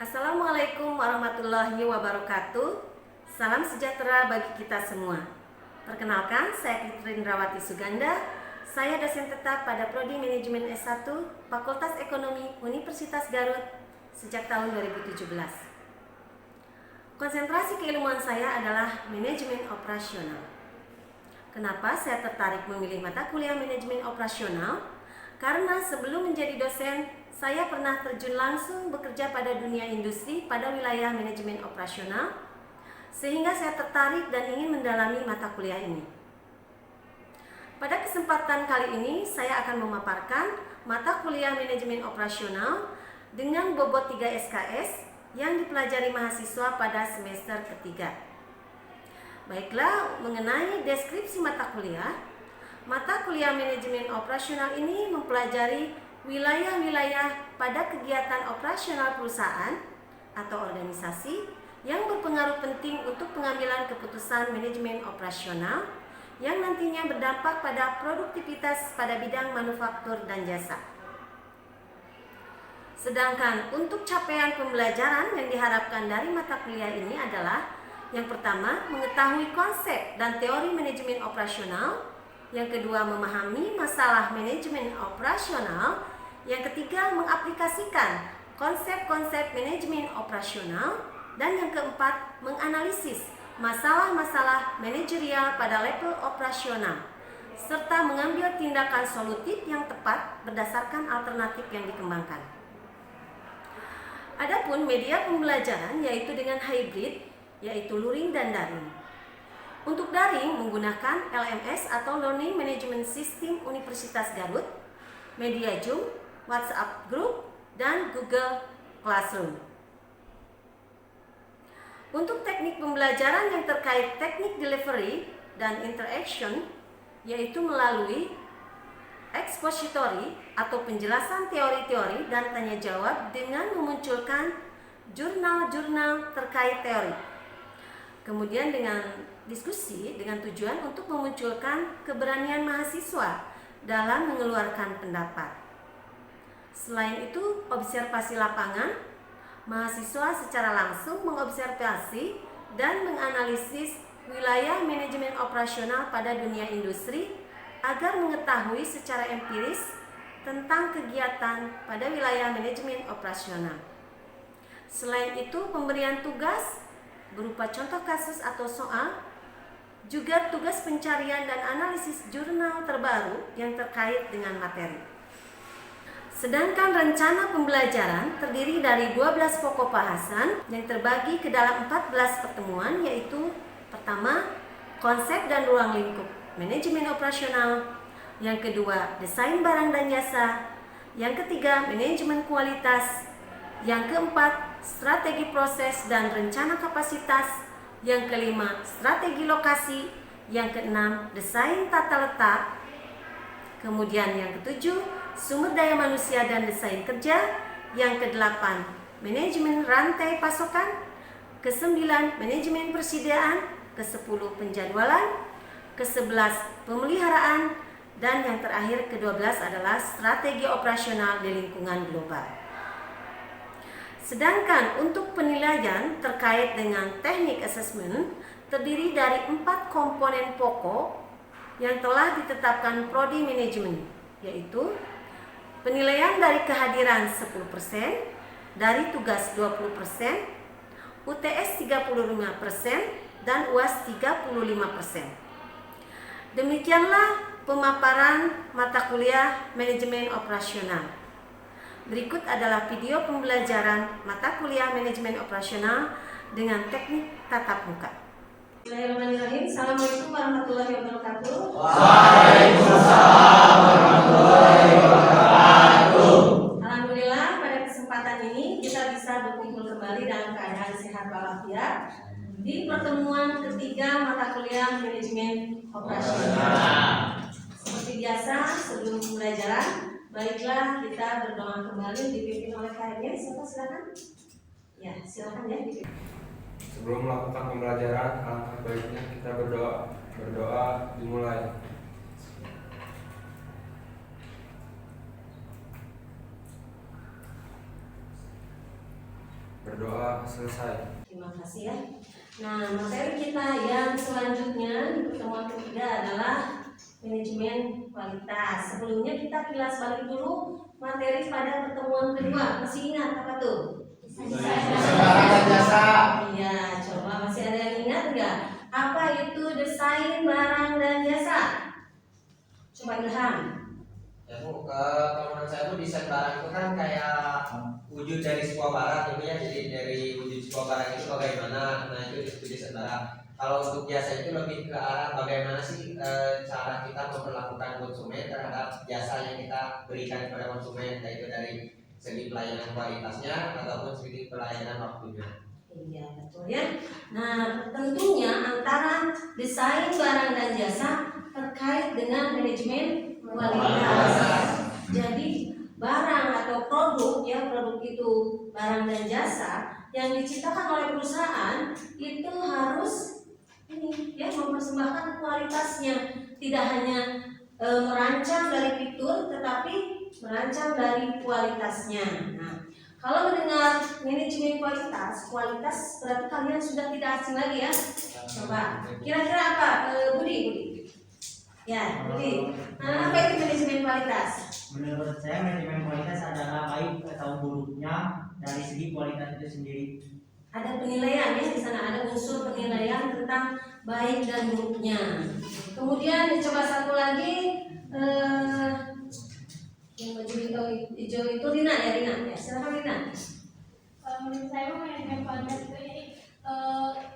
Assalamualaikum warahmatullahi wabarakatuh. Salam sejahtera bagi kita semua. Perkenalkan, saya Fitri Indrawati Suganda. Saya dosen tetap pada Prodi Manajemen S1 Fakultas Ekonomi Universitas Garut sejak tahun 2017. Konsentrasi keilmuan saya adalah manajemen operasional. Kenapa saya tertarik memilih mata kuliah manajemen operasional? Karena sebelum menjadi dosen, saya pernah terjun langsung bekerja pada dunia industri pada wilayah manajemen operasional, sehingga saya tertarik dan ingin mendalami mata kuliah ini. Pada kesempatan kali ini, saya akan memaparkan mata kuliah manajemen operasional dengan bobot 3 SKS yang dipelajari mahasiswa pada semester ketiga. Baiklah, mengenai deskripsi mata kuliah manajemen operasional ini mempelajari wilayah-wilayah pada kegiatan operasional perusahaan atau organisasi yang berpengaruh penting untuk pengambilan keputusan manajemen operasional yang nantinya berdampak pada produktivitas pada bidang manufaktur dan jasa. Sedangkan untuk capaian pembelajaran yang diharapkan dari mata kuliah ini adalah yang pertama, mengetahui konsep dan teori manajemen operasional. Yang kedua, memahami masalah manajemen operasional. Yang ketiga, mengaplikasikan konsep-konsep manajemen operasional. Dan yang keempat, menganalisis masalah-masalah manajerial pada level operasional, serta mengambil tindakan solutif yang tepat berdasarkan alternatif yang dikembangkan. Adapun media pembelajaran yaitu dengan hybrid, yaitu luring dan daring. Untuk daring menggunakan LMS atau Learning Management System Universitas Garut, media Zoom, WhatsApp Group, dan Google Classroom. Untuk teknik pembelajaran yang terkait teknik delivery dan interaction, yaitu melalui expository atau penjelasan teori-teori dan tanya jawab dengan memunculkan jurnal-jurnal terkait teori. Kemudian dengan diskusi dengan tujuan untuk memunculkan keberanian mahasiswa dalam mengeluarkan pendapat. Selain itu, observasi lapangan, mahasiswa secara langsung mengobservasi dan menganalisis wilayah manajemen operasional pada dunia industri agar mengetahui secara empiris tentang kegiatan pada wilayah manajemen operasional. Selain itu, pemberian tugas berupa contoh kasus atau soal, juga tugas pencarian dan analisis jurnal terbaru yang terkait dengan materi. Sedangkan rencana pembelajaran terdiri dari 12 pokok bahasan yang terbagi ke dalam 14 pertemuan, yaitu pertama, konsep dan ruang lingkup manajemen operasional. Yang kedua, desain barang dan jasa. Yang ketiga, manajemen kualitas. Yang keempat, strategi proses dan rencana kapasitas. Yang kelima, strategi lokasi. Yang keenam, desain tata letak. Kemudian yang ketujuh, sumber daya manusia dan desain kerja. Yang kedelapan, manajemen rantai pasokan. Kesembilan, manajemen persediaan. Kesepuluh, penjadwalan. Kesebelas, pemeliharaan. Dan yang terakhir, ke-12 adalah strategi operasional di lingkungan global. Sedangkan untuk penilaian terkait dengan teknik asesmen terdiri dari 4 komponen pokok yang telah ditetapkan Prodi Manajemen, yaitu penilaian dari kehadiran 10%, dari tugas 20%, UTS 35%, dan UAS 35%. Demikianlah pemaparan mata kuliah manajemen operasional. Berikut adalah video pembelajaran mata kuliah manajemen operasional dengan teknik tatap muka. Bismillahirrahmanirrahim. Assalamualaikum warahmatullahi wabarakatuh. Waalaikumsalam warahmatullahi wabarakatuh. Alhamdulillah, pada kesempatan ini kita bisa berkumpul kembali dalam keadaan sehat walafiat di pertemuan ketiga mata kuliah manajemen operasional. Seperti biasa, sebelum pembelajaran, baiklah kita berdoa kembali dipimpin oleh KRM. Siapa silakan? Ya, silakan ya. Sebelum melakukan pembelajaran, alangkah baiknya kita berdoa. Berdoa dimulai. berdoa selesai. Terima kasih ya. Nah, materi kita yang selanjutnya di pertemuan ketiga adalah manajemen kualitas. Sebelumnya kita kilas balik dulu materi pada pertemuan kedua. Masih ingat apa tuh? Barang dan jasa. Iya, coba masih ada yang ingat nggak? Apa itu desain barang dan jasa? Coba Ilham. Ya Bu, kalau menurut saya Bu, desain barang itu kan kayak wujud dari sebuah barang gitu ya. Jadi dari wujud sebuah barang itu bagaimana, nah itu disebut desain barang. Kalau untuk jasa itu lebih ke arah bagaimana sih cara kita memperlakukan konsumen terhadap jasa yang kita berikan kepada konsumen, yaitu dari segi pelayanan kualitasnya ataupun segi pelayanan waktunya. Iya, betul ya. Nah, tentunya antara desain barang dan jasa terkait dengan manajemen kualitas. Jadi barang atau produk ya, produk itu barang dan jasa yang diciptakan oleh perusahaan itu harus ini ya, mempersembahkan kualitasnya, tidak hanya merancang dari fitur tetapi merancang dari kualitasnya. Nah, kalau mendengar manajemen kualitas berarti kalian sudah tidak asing lagi ya. Coba kira-kira apa Budi? Ya, Budi. Nah, apa itu manajemen kualitas? Menurut saya manajemen kualitas adalah baik atau buruknya dari segi kualitas itu sendiri. Ada penilaian ya, di sana ada unsur penilaian tentang baik dan buruknya. Kemudian coba satu lagi yang baju hijau itu Rina ya, silakan Rina. Menurut saya manajemen kualitas itu jadi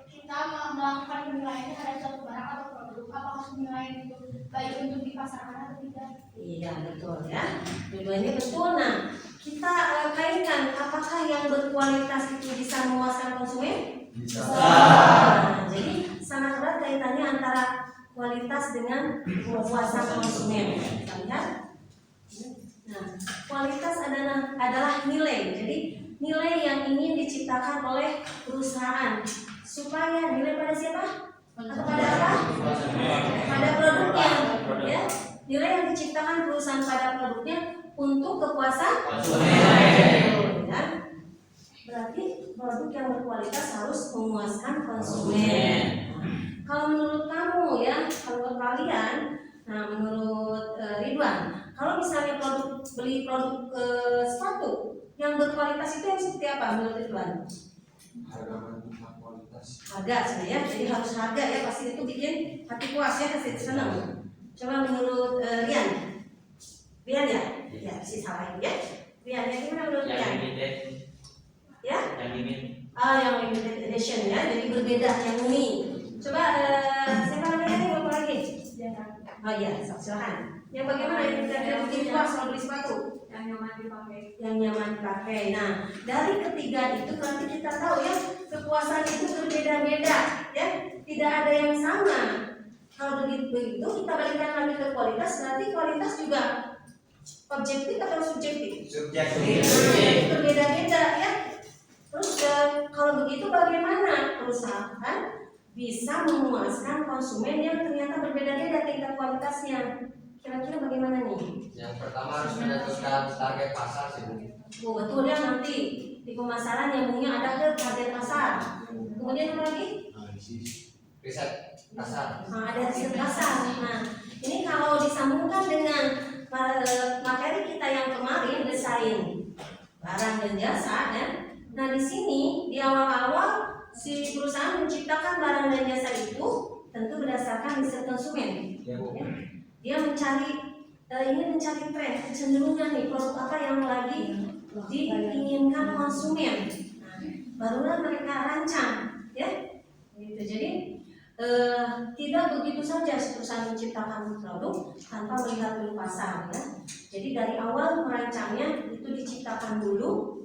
kita melakukan penilaian terhadap suatu barang atau produk, apakah penilaian itu baik untuk dipasarkan atau tidak. Iya betul ya, dua-duanya betul. Nah, kita kaitkan apakah yang berkualitas itu bisa memuaskan konsumen? Bisa. Nah, jadi sangat erat kaitannya antara kualitas dengan kepuasan konsumen. Kita lihat. Nah, kualitas adalah nilai. Jadi nilai yang ingin diciptakan oleh perusahaan supaya nilai pada siapa? Atau pada apa? Pada produknya. Ya, nilai yang diciptakan perusahaan pada produknya untuk kepuasan konsumen. Ya. Berarti produk yang berkualitas harus memuaskan konsumen. Nah, kalau menurut kamu ya, kalau kalian, nah menurut Ridwan, kalau misalnya beli produk sepatu yang berkualitas itu yang seperti apa menurut Ridwan? Harga menentukan kualitas. Harga sebenarnya, jadi harus harga ya, pasti itu bikin hati puas ya, pasti senang. Coba menurut Rian ya? Ya, sih salah ya. Rian, yang gimana menurut Rian? Ya? Yang limited edition ya, jadi berbeda yang ini. Coba siapa namanya nih, apa lagi? Oh iya, silakan. Yang bagaimana yang kita bikin puas kalau beli sepatu? Yang nyaman dipakai. Yang nyaman dipakai. Nah, dari ketiga itu berarti kita tahu ya, kepuasan itu berbeda-beda ya, tidak ada yang sama. Kalau begitu kita balikkan lagi ke kualitas, berarti kualitas juga objektif atau subjektif? Subjektif. Berbeda-beda ya. Terus kalau begitu bagaimana perusahaan bisa memuaskan konsumen yang ternyata berbeda-beda tingkat kualitasnya? Kira-kira bagaimana nih? Yang pertama harus menentukan target pasar sih Bu. Oh, betul ya, nanti di pemasaran yang punya ada ke target pasar. Kemudian apa lagi? Riset pasar. Nah, ada riset pasar. Nah, ini kalau disambungkan dengan materi kita yang kemarin, desain barang dan jasa ya. Nah, di sini di awal-awal si perusahaan menciptakan barang dan jasa itu tentu berdasarkan riset konsumen. Ya Bu. Ya. Dia ingin mencari tren, kecenderungan nih produk apa yang lagi diinginkan konsumen. Nah, barulah mereka rancang, ya. Gitu. Jadi tidak begitu saja perusahaan menciptakan produk tanpa melihat dulu pasar, ya. Jadi dari awal merancangnya itu diciptakan dulu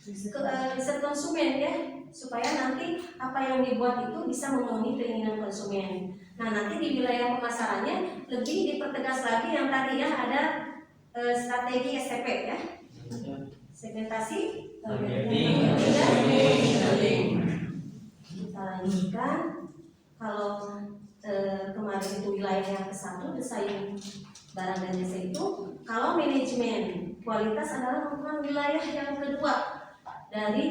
riset konsumen, ya, supaya nanti apa yang dibuat itu bisa memenuhi keinginan konsumen. Nah, nanti di wilayah pemasarannya lebih dipertegas lagi yang tadi ya, ada strategi STP ya, segmentasi, kita lanjutkan. Kalau kemarin itu wilayah yang ke-1 desain barang dan jasa itu, kalau manajemen kualitas adalah merupakan wilayah yang kedua dari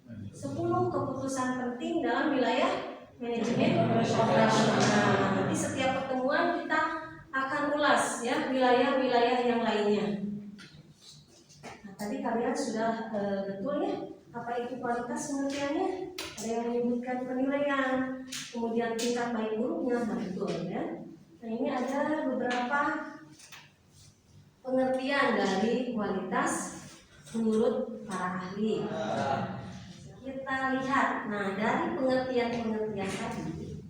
10 keputusan penting dalam wilayah manajemen operasional. Nanti setiap pertemuan kita akan ulas ya wilayah-wilayah yang lainnya. Nah, tadi kalian sudah betul ya apa itu kualitas pengertiannya? Ada yang menyebutkan penilaian, kemudian tingkat baik buruknya, nah betul ya. Nah ini ada beberapa pengertian dari kualitas menurut para ahli. Kita lihat, nah dari pengertian-pengertian tadi,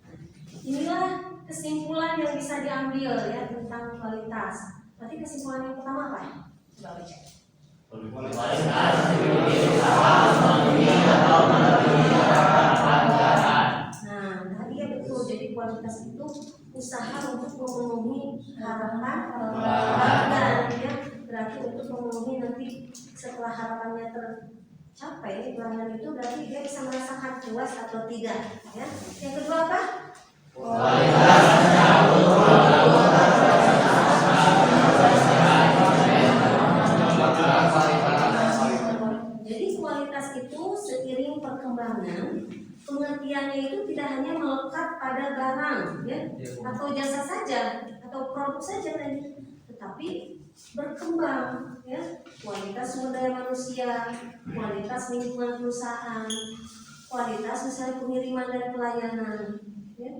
inilah kesimpulan yang bisa diambil ya tentang kualitas. Berarti kesimpulan yang pertama apa? Coba baca. Nah, tadi ya betul. Jadi kualitas itu usaha untuk memenuhi harapan pelanggan, ya. Berarti untuk memenuhi nanti setelah harapannya tercapai pelanggan itu berarti dia bisa merasakan puas atau tidak, ya. Yang kedua apa? Jadi kualitas itu seiring perkembangan pengertiannya itu tidak hanya melekat pada barang ya atau jasa saja atau produk saja tetapi berkembang ya kualitas sumber daya manusia, kualitas lingkungan perusahaan, kualitas misalnya pengiriman dan pelayanan ya.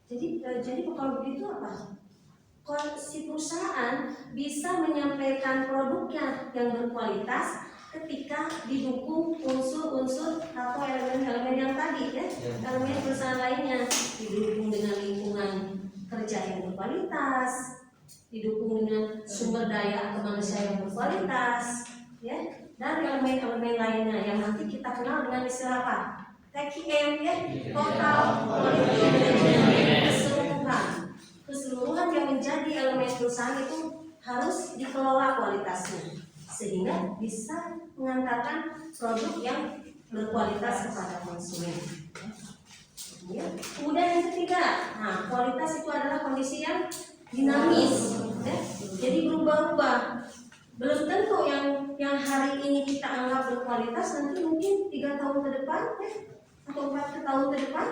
Jadi kalau begitu apa? Si perusahaan bisa menyampaikan produknya yang berkualitas ketika didukung unsur-unsur atau elemen-elemen yang tadi ya, elemen perusahaan lainnya didukung dengan lingkungan kerja yang berkualitas, didukung dengan sumber daya atau manusia yang berkualitas, ya, dan elemen-elemen lainnya yang nanti kita kenal dengan istilah apa? TQM ya, total quality management, keseluruhan yang menjadi elemen perusahaan itu harus dikelola kualitasnya sehingga bisa mengantarkan produk yang berkualitas kepada konsumen. Ya. Kemudian yang ketiga, nah kualitas itu adalah kondisi yang dinamis, ya. Jadi berubah-ubah. Belum tentu yang hari ini kita anggap berkualitas nanti mungkin 3 tahun ke depan, ya, atau 4 tahun ke depan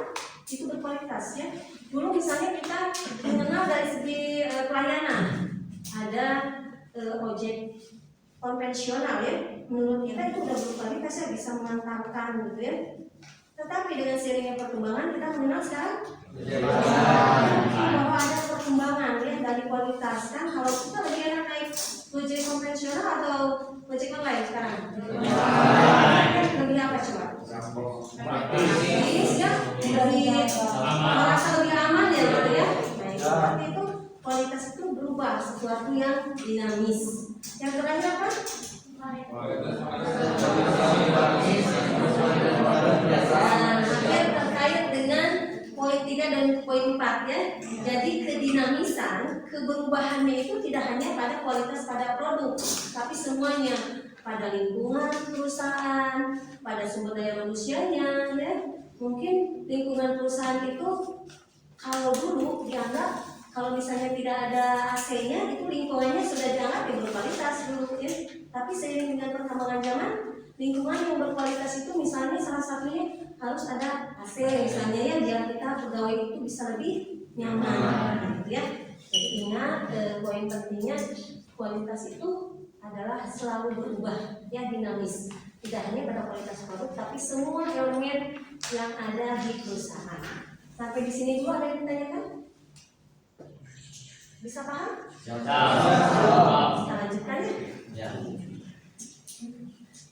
itu berkualitas, ya. Dulu misalnya kita mengenal dari segi pelayanan, ada ojek konvensional ya, menurut kita itu udah berkualitas ya, bisa mengantarkan gitu ya. Tetapi dengan seiringnya perkembangan kita mengenal sekarang bahwa ada perkembangan ya dari kualitas kan. Kalau kita lebih enak naik ojek konvensional atau ojek online sekarang? Lebih apa coba? Praktis ya, lebih merasa lebih aman ya gitu ya. Baik, seperti itu kualitas itu berubah, sesuatu yang dinamis. Yang terakhir apa? Terkait dengan poin 3 dan poin 4 ya. Jadi kedinamisan, keberubahannya itu tidak hanya pada kualitas pada produk, tapi semuanya pada lingkungan perusahaan, pada sumber daya manusianya ya. Mungkin lingkungan perusahaan itu kalau dulu dianggap kalau misalnya tidak ada AC-nya itu lingkungannya sudah dianggap yang berkualitas dulu ya. Tapi seiring dengan perkembangan zaman, lingkungan yang berkualitas itu misalnya salah satunya harus ada AC misalnya ya, biar kita pegawai itu bisa lebih nyaman gitu ya. Jadi ingat poin pentingnya kualitas itu adalah selalu berubah ya, dinamis. Tidak hanya pada kualitas produk tapi semua elemen yang ada di perusahaan. Sampai di sini dulu ada yang ditanyakan? Bisa paham? Ya. Kita lanjutkan ya. Ya.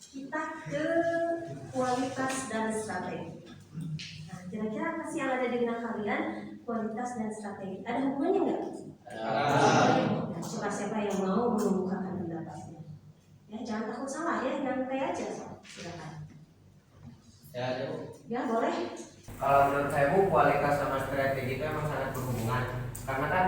Kita ke kualitas dan strategi. Nah, kira-kira apa sih yang ada di benak kalian? Kualitas dan strategi. Ada hubungannya nggak? Ada. Coba siapa yang mau membukakan pendapatnya? Ya, jangan takut salah ya, nyantai aja. Silakan. Ya, boleh. Kalau menurut saya Bu, kualitas sama strategi itu emang sangat berhubungan. Karena kan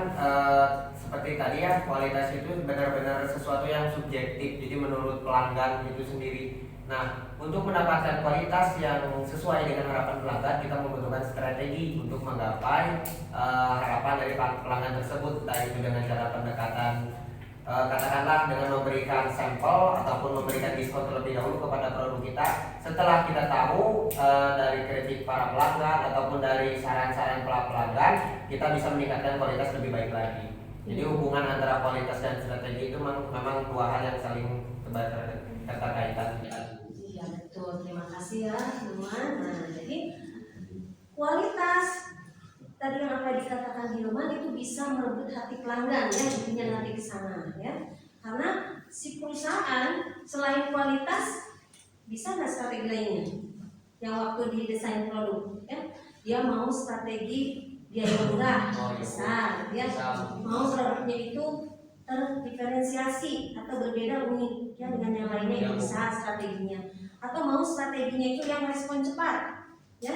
seperti tadi ya, kualitas itu benar-benar sesuatu yang subjektif, jadi menurut pelanggan itu sendiri. Nah, untuk mendapatkan kualitas yang sesuai dengan harapan pelanggan, kita membutuhkan strategi untuk menggapai harapan dari pelanggan tersebut, entah itu dengan cara pendekatan katakanlah dengan memberikan sampel ataupun memberikan diskon terlebih dahulu kepada produk kita. Setelah kita tahu dari kritik para pelanggan ataupun dari saran-saran pelanggan, kita bisa meningkatkan kualitas lebih baik lagi. Jadi hubungan antara kualitas dan strategi itu memang dua hal yang saling keterkaitan. Iya betul, terima kasih ya teman. Nah jadi kualitas tadi yang apa dikatakan Hilman itu bisa merebut hati pelanggan ya, intinya nanti ke sana ya. Karena si perusahaan selain kualitas bisa nggak strategi lainnya yang waktu didesain produk ya, dia mau strategi biaya murah besar ya, mau produknya itu terdiferensiasi atau berbeda unik ya dengan yang lainnya yang bisa strateginya, atau mau strateginya itu yang respon cepat ya.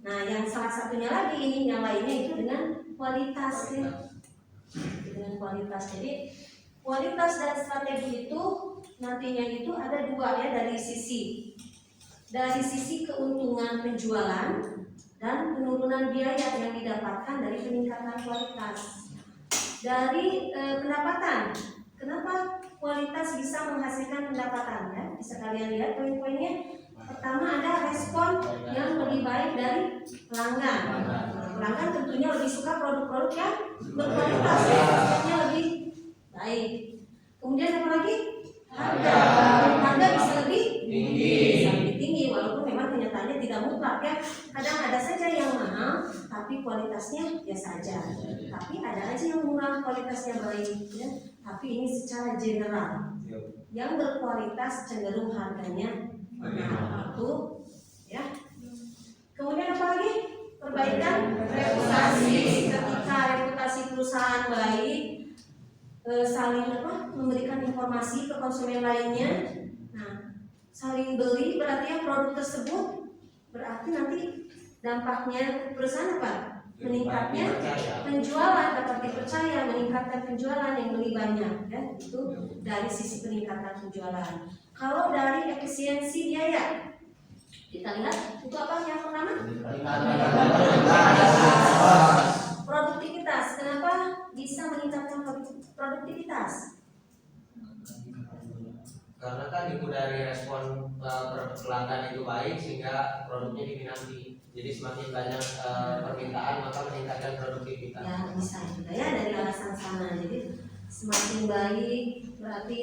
Nah yang salah satunya lagi ini yang lainnya itu dengan kualitas ya, dengan kualitas. Jadi kualitas dan strategi itu nantinya itu ada dua ya, dari sisi keuntungan penjualan dan penurunan biaya yang didapatkan dari peningkatan kualitas. Dari pendapatan, kenapa kualitas bisa menghasilkan pendapatan ya? Bisa kalian lihat poin-poinnya. Pertama ada respon yang lebih baik dari pelanggan. Pelanggan tentunya lebih suka produk-produk yang berkualitas, responnya lebih baik. Kemudian apa lagi? Harga bisa lebih tinggi, walaupun memang kenyataannya tidak mutlak ya. Kadang ada saja yang mahal tapi kualitasnya biasa aja. Tapi ada aja yang murah kualitasnya baik ya. Tapi ini secara general. Yang berkualitas cenderung harganya mahal itu ya. Kemudian apa lagi? Perbaikan reputasi. Ketika reputasi perusahaan baik, saling memberikan informasi ke konsumen lainnya. Nah, saling beli berarti ya produk tersebut, berarti nanti dampaknya perusahaan apa? Meningkatnya penjualan, dapat dipercaya, meningkatkan penjualan yang lebih banyak ya. Itu dari sisi peningkatan penjualan. Kalau dari efisiensi biaya, kita lihat itu apa yang pertama? Produktivitas. Kenapa bisa meningkatkan produktivitas? Karena kan itu dari respon pelanggan itu baik sehingga produknya diminati. Jadi semakin banyak permintaan maka meningkatkan produktivitas. Ya bisa juga ya dari alasan sana. Jadi semakin baik berarti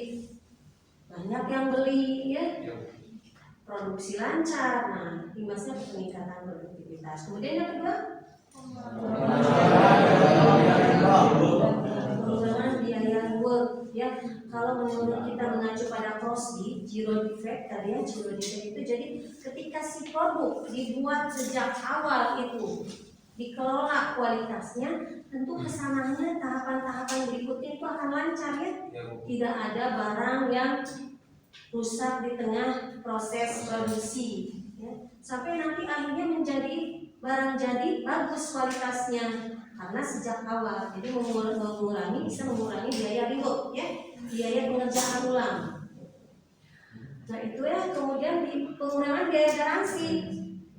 banyak yang beli ya. Produksi lancar. Nah, imbasnya peningkatan produktivitas. Kemudian yang kedua, pengurangan biaya work ya. Kalau menurut kita mengacu pada CROSD, zero defect tadi ya, zero defect itu jadi ketika si produk dibuat sejak awal itu dikelola kualitasnya, tentu kesananya tahapan-tahapan berikutnya itu akan lancar ya. Tidak ada barang yang rusak di tengah proses produksi ya. Sampai nanti akhirnya menjadi barang jadi bagus kualitasnya karena sejak awal. Jadi bisa mengurangi biaya reward ya, biaya pengerjaan ulang. Nah itu ya. Kemudian di pengurangan biaya garansi.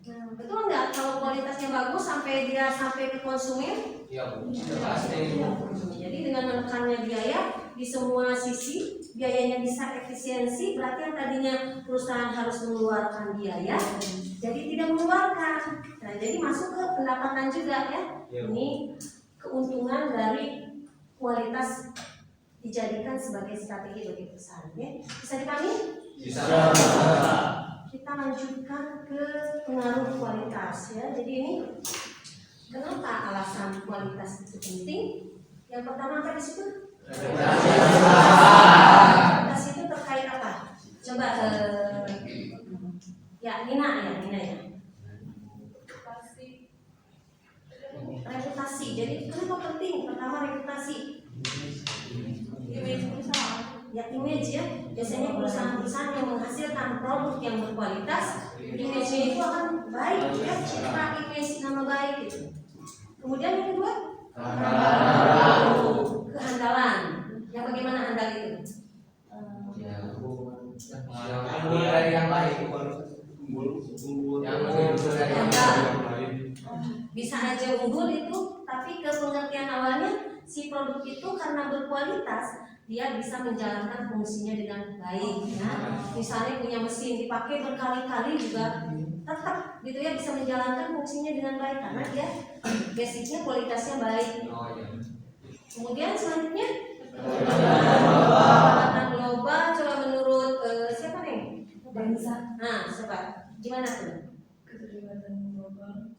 Nah, betul nggak kalau kualitasnya bagus sampai ke konsumen? Iya, pasti. Jadi dengan menekannya biaya di semua sisi, biayanya bisa efisiensi, berarti yang tadinya perusahaan harus mengeluarkan biaya, jadi tidak mengeluarkan. Nah, jadi masuk ke pendapatan juga ya. Ini keuntungan dari kualitas dijadikan sebagai strategi bagi perusahaan ya. Bisa dipahami? Bisa. Kita lanjutkan ke pengaruh kualitas ya. Jadi ini kenapa alasan kualitas itu penting? Yang pertama apa di situ? Kualitas itu terkait apa? Coba ya Nina ya. Reputasi. Jadi kenapa penting? Pertama reputasi. Image perusahaan. Ya image ya. Biasanya perusahaan-perusahaan yang menghasilkan produk yang berkualitas, image-nya itu akan baik ya, citra image nama baik itu. Kemudian yang kedua, kehandalan. Yang bagaimana handal itu? Unggul dari yang lain. Bisa aja unggul itu, tapi ke pengertian awalnya si produk itu karena berkualitas dia bisa menjalankan fungsinya dengan baik ya. Misalnya punya mesin dipakai berkali-kali juga tetap gitu ya bisa menjalankan fungsinya dengan baik karena dia basicnya kualitasnya baik. Kemudian selanjutnya pendapatan global coba menurut siapa nih? Nah, coba gimana tuh? Keterlibatan global,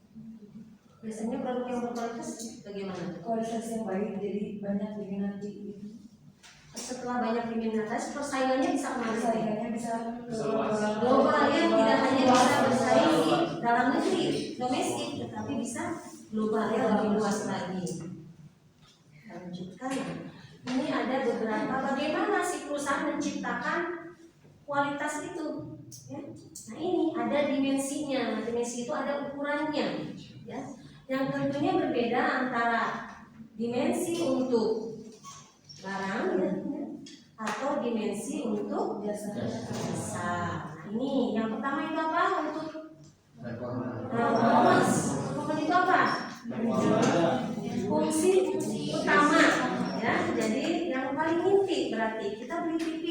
Biasanya produk yang berkualitas bagaimana? kualitas yang baik, jadi banyak diminati. Setelah banyak diminati, persaingannya bisa kemana? Saingannya bisa Global ya, tidak hanya bisa bersaing di dalam negeri, domestik, tetapi bisa global ya, lebih luas lagi. Lanjutkan. Ini ada beberapa bagaimana si perusahaan menciptakan kualitas itu. Ya. Nah ini ada dimensinya, dimensi itu ada ukurannya. Ya. Yang tentunya berbeda antara dimensi untuk barang ya, atau dimensi untuk jasa. Nah, ini yang pertama itu apa? Untuk performance. Performance itu apa? Fungsi utama ya. Jadi yang paling inti berarti kita beli TV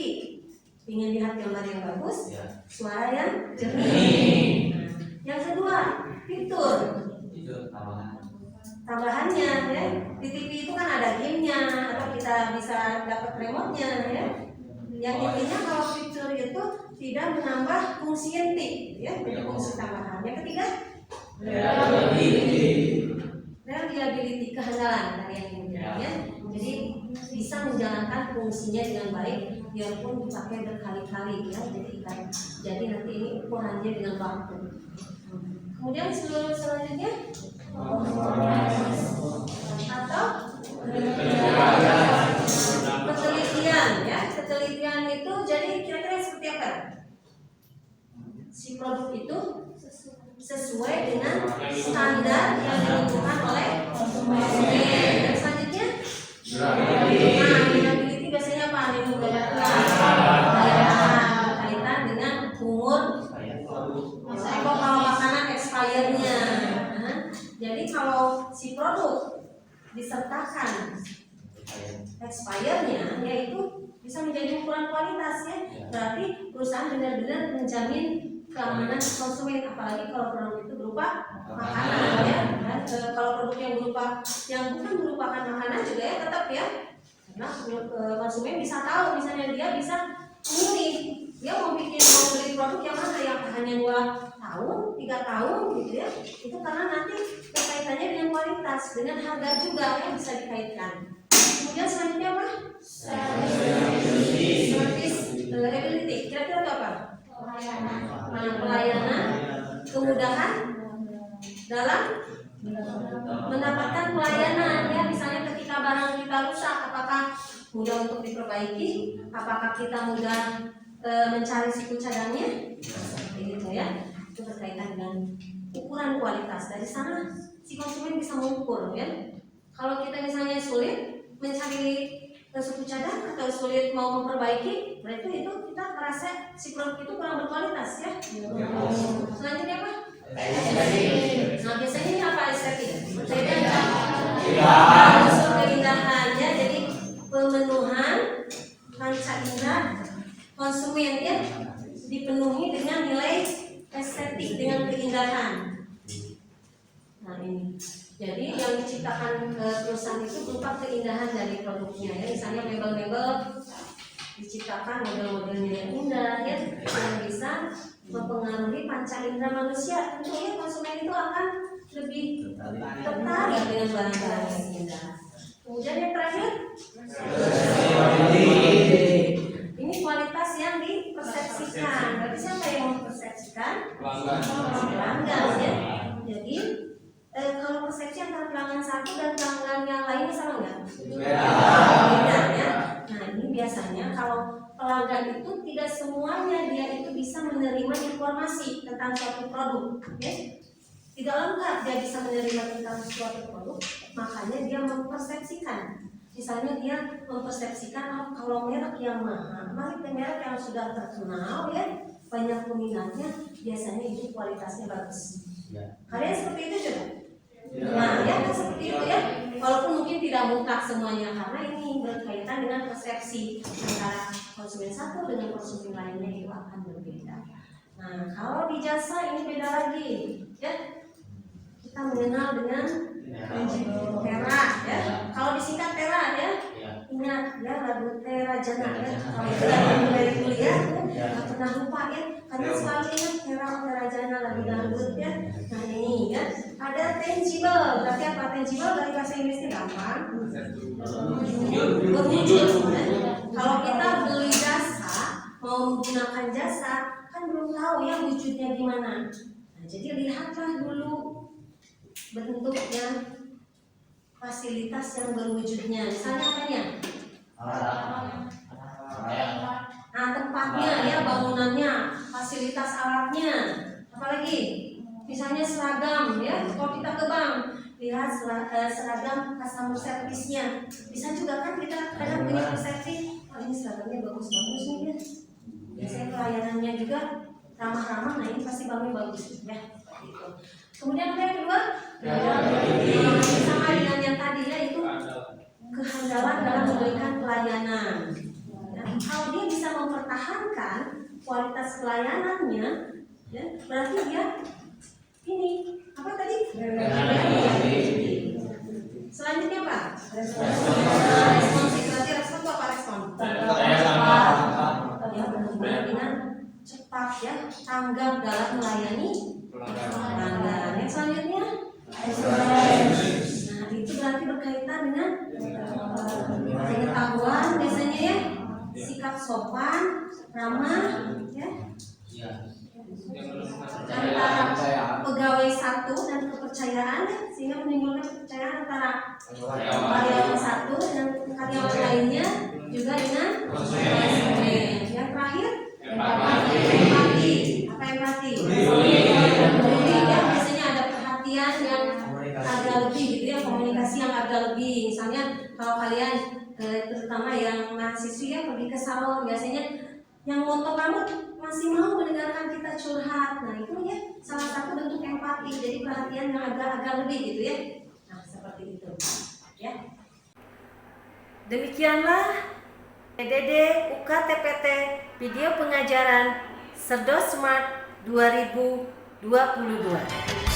ingin lihat gambar yang bagus, suara yang jernih. Nah, yang kedua fitur tambahannya ya. Di TV itu kan ada gamenya atau kita bisa dapat remote-nya ya. Yang intinya kalau fitur itu tidak menambah fungsi inti ya, jadi fungsi tambahan. Yang ketiga reliability, kehandalan tadi yang dibilang ya. Jadi bisa menjalankan fungsinya dengan baik biarpun dipakai berkali-kali ya. Jadi nanti ini ukurannya dengan waktu. Kemudian selanjutnya atau ketelitian ya. Ketelitian itu jadi kira-kira seperti apa? Si produk itu sesuai dengan standar yang ditentukan oleh konsumen. Dan selanjutnya reliability biasanya apa? Berkaitan dengan umur. Misalnya kalau makanan expirednya. Jadi kalau si produk disertakan expirednya, yaitu bisa menjadi ukuran kualitas ya. Berarti perusahaan benar-benar menjamin keamanan konsumen, apalagi kalau produk itu berupa makanan ya. Dan kalau produk yang bukan merupakan makanan juga ya tetap ya. Karena konsumen bisa tahu, misalnya dia bisa memilih dia mau beli produk yang mana, yang hanya 2 tahun, 3 tahun gitu ya. Itu karena nanti kaitannya dengan kualitas, dengan harga juga yang bisa dikaitkan. Kemudian selanjutnya apa? Service reliability. Kira-kira itu apa? Pelayanan, kemudahan dalam mendapatkan pelayanan ya. Misalnya ketika barang kita rusak, apakah mudah untuk diperbaiki? Apakah kita mudah mencari siku cadangnya? Begitu ya. Itu berkaitan dengan ukuran kualitas. Dari sana si konsumen bisa mengukur ya. Kalau kita misalnya sulit mencari suku cadang atau sulit mau memperbaiki, berarti itu kita merasa si produk itu kurang berkualitas ya. Selanjutnya apa? Nah biasanya ini apa estetik? Unsur keindahannya, jadi pemenuhan panca indera konsumen ya dipenuhi dengan nilai estetik, dengan keindahan. Nah ini. Jadi yang diciptakan perusahaan itu berupa keindahan dari produknya ya. Misalnya mebel-mebel diciptakan model-modelnya yang indah ya, yang bisa mempengaruhi panca indera manusia. Tentunya konsumen itu akan lebih tertarik dengan barang-barang yang indah. Kemudian yang terakhir, ini kualitas yang dipersepsikan. Berarti siapa yang mempersepsikan? Pelanggan ya. Jadi kalau persepsi antara pelanggan satu dan pelanggan yang lainnya sama nggak? Beda ya. Nah ini biasanya kalau pelanggan itu tidak semuanya dia itu bisa menerima informasi tentang suatu produk, ya. Tidak lengkap dia bisa menerima tentang suatu produk, makanya dia mempersepsikan. Misalnya dia mempersepsikan kalau merek yang mahal, merek yang sudah terkenal ya, banyak peminatnya, biasanya itu kualitasnya bagus. Kalian seperti itu juga? Nah, ya kan seperti itu ya. Walaupun mungkin tidak mutlak semuanya karena ini berkaitan dengan persepsi antara konsumen satu dengan konsumen lainnya itu akan berbeda. Nah, kalau di jasa ini beda lagi, ya. Kita mengenal dengan Tera, ya. Kalau disingkat Tera, ya. Ingat ya lagu Tera Jana ya. Kalau kita mulai kuliah tuh nggak pernah lupa ya, karena selalu ingat Tera Jana lagu dangdut ya. Nah ini ya ada tangible, berarti apa tangible dari bahasa Inggrisnya gampang. Berwujud. Ya. Kalau kita beli jasa, mau menggunakan jasa, kan belum tahu ya wujudnya gimana. Nah, jadi lihatlah dulu bentuknya, fasilitas yang berwujudnya, misalnya apanya? Nah tempatnya ya, bangunannya, fasilitas alatnya, apalagi? Misalnya seragam ya, kalau kita ke bank lihat seragam customer service-nya. Bisa juga kan kita kadang punya persepsi, oh ini seragamnya bagus-bagus nih ya. Biasanya pelayanannya juga ramah-ramah, nah ini pasti banknya bagus ya. Gitu. Kemudian yang kedua, sama dengan yang tadi ya, itu kehandalan dalam memberikan pelayanan. Nah, kalau dia bisa mempertahankan kualitas pelayanannya, ya, berarti dia ini apa tadi? Selanjutnya apa? Responsif. Berarti respon itu apa respon? Ya, benar-benar dengan cepat ya, tanggap dalam melayani pelanggan. Yang selanjutnya, nah itu berarti berkaitan dengan pengetahuan biasanya ya, sikap sopan, ramah, ya. Antara pegawai satu dan kepercayaan ya, sehingga menimbulkan kepercayaan antara karyawan satu dan karyawan lainnya, juga dengan konsumen. Yang terakhir empati. Apa empati? Peduli ya, biasanya ada perhatian yang agak lebih gitu ya, komunikasi yang agak lebih. Misalnya kalau kalian terutama yang mahasiswi ya pergi ke salon, biasanya yang moto kamu masih mau mendengarkan kita curhat. Nah itu ya salah satu bentuk empati, jadi perhatian yang agak lebih gitu ya. Nah seperti itu ya. Demikianlah PDD UKTPT video pengajaran Cerdos Smart 2022.